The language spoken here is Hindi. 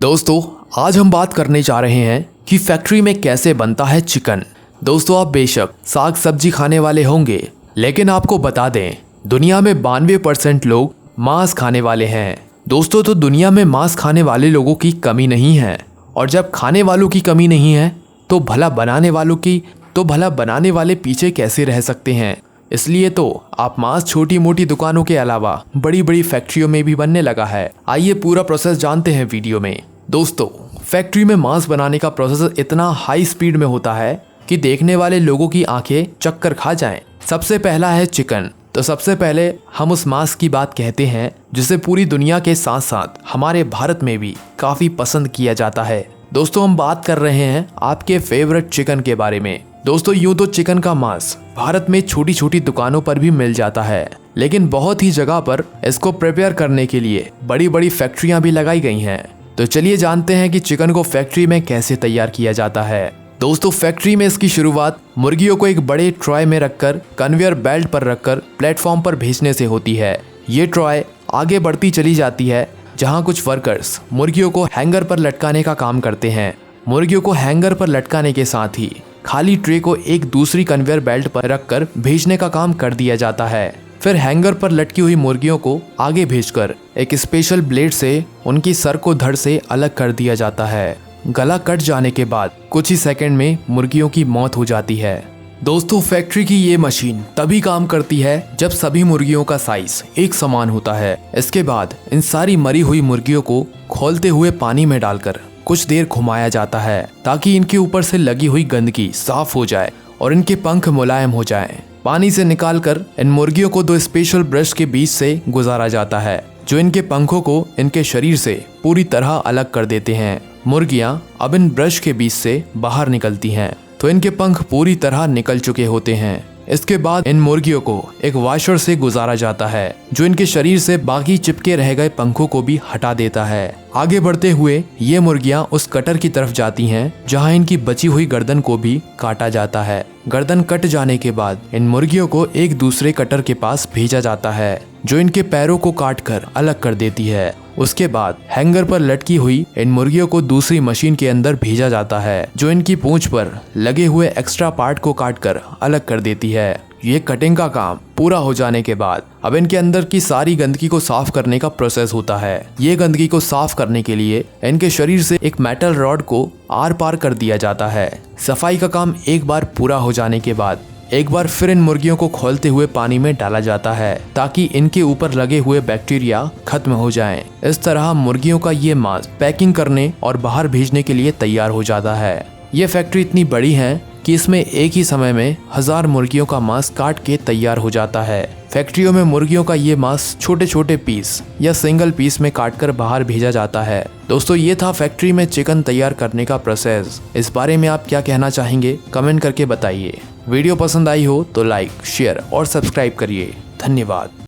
दोस्तों आज हम बात करने जा रहे हैं कि फैक्ट्री में कैसे बनता है चिकन। दोस्तों आप बेशक साग सब्जी खाने वाले होंगे, लेकिन आपको बता दें दुनिया में 92% लोग मांस खाने वाले हैं। दोस्तों तो दुनिया में मांस खाने वाले लोगों की कमी नहीं है, और जब खाने वालों की कमी नहीं है तो भला बनाने वाले पीछे कैसे रह सकते हैं। इसलिए तो आप मांस छोटी मोटी दुकानों के अलावा बड़ी बड़ी फैक्ट्रियों में भी बनने लगा है। आइए पूरा प्रोसेस जानते हैं वीडियो में। दोस्तों फैक्ट्री में मांस बनाने का प्रोसेस इतना हाई स्पीड में होता है कि देखने वाले लोगों की आंखें चक्कर खा जाएं। सबसे पहला है चिकन। तो सबसे पहले हम उस मांस की बात कहते हैं जिसे पूरी दुनिया के साथ साथ हमारे भारत में भी काफी पसंद किया जाता है। दोस्तों हम बात कर रहे हैं आपके फेवरेट चिकन के बारे में। दोस्तों यूं तो चिकन का मांस भारत में छोटी छोटी दुकानों पर भी मिल जाता है, लेकिन बहुत ही जगह पर इसको प्रिपेयर करने के लिए बड़ी बड़ी फैक्ट्रियां भी लगाई गई हैं। तो चलिए जानते हैं कि चिकन को फैक्ट्री में कैसे तैयार किया जाता है। दोस्तों फैक्ट्री में इसकी शुरुआत मुर्गियों को एक बड़े ट्रॉय में रखकर कन्वेयर बेल्ट पर रखकर प्लेटफॉर्म पर भेजने से होती है। ये ट्रॉय आगे बढ़ती चली जाती है, जहां कुछ वर्कर्स मुर्गियों को हैंगर पर लटकाने का काम करते हैं। मुर्गियों को हैंगर पर लटकाने के साथ ही खाली ट्रे को एक दूसरी कन्वेयर बेल्ट पर रखकर भेजने का काम कर दिया जाता है। फिर हैंगर पर लटकी हुई मुर्गियों को आगे भेजकर एक स्पेशल ब्लेड से उनकी सर को धड़ से अलग कर दिया जाता है। गला कट जाने के बाद कुछ ही सेकंड में मुर्गियों की मौत हो जाती है। दोस्तों फैक्ट्री की ये मशीन तभी काम करती है जब सभी मुर्गियों का साइज एक समान होता है। इसके बाद इन सारी मरी हुई मुर्गियों को खौलते हुए पानी में डालकर कुछ देर घुमाया जाता है, ताकि इनके ऊपर से लगी हुई गंदगी साफ हो जाए और इनके पंख मुलायम हो जाएं। पानी से निकालकर इन मुर्गियों को दो स्पेशल ब्रश के बीच से गुजारा जाता है, जो इनके पंखों को इनके शरीर से पूरी तरह अलग कर देते हैं। मुर्गियां अब इन ब्रश के बीच से बाहर निकलती हैं तो इनके पंख पूरी तरह निकल चुके होते हैं। इसके बाद इन मुर्गियों को एक वॉशर से गुजारा जाता है, जो इनके शरीर से बाकी चिपके रह गए पंखों को भी हटा देता है। आगे बढ़ते हुए ये मुर्गियां उस कटर की तरफ जाती हैं, जहां इनकी बची हुई गर्दन को भी काटा जाता है। गर्दन कट जाने के बाद इन मुर्गियों को एक दूसरे कटर के पास भेजा जाता है, जो इनके पैरों को काट कर अलग कर देती है। उसके बाद हैंगर पर लटकी हुई इन मुर्गियों को दूसरी मशीन के अंदर भेजा जाता है, जो इनकी पूंछ पर लगे हुए एक्स्ट्रा पार्ट को काट कर अलग कर देती है। ये कटिंग का काम पूरा हो जाने के बाद अब इनके अंदर की सारी गंदगी को साफ करने का प्रोसेस होता है। ये गंदगी को साफ करने के लिए इनके शरीर से एक मेटल रॉड को आर पार कर दिया जाता है। सफाई का काम एक बार पूरा हो जाने के बाद एक बार फिर इन मुर्गियों को खौलते हुए पानी में डाला जाता है, ताकि इनके ऊपर लगे हुए बैक्टीरिया खत्म हो जाएं। इस तरह मुर्गियों का ये मांस पैकिंग करने और बाहर भेजने के लिए तैयार हो जाता है। ये फैक्ट्री इतनी बड़ी है कि इसमें एक ही समय में 1000 मुर्गियों का मांस काट के तैयार हो जाता है। फैक्ट्रियों में मुर्गियों का ये मांस छोटे छोटे पीस या सिंगल पीस में काटकर बाहर भेजा जाता है। दोस्तों ये था फैक्ट्री में चिकन तैयार करने का प्रोसेस। इस बारे में आप क्या कहना चाहेंगे कमेंट करके बताइए। वीडियो पसंद आई हो तो लाइक, शेयर और सब्सक्राइब करिए। धन्यवाद।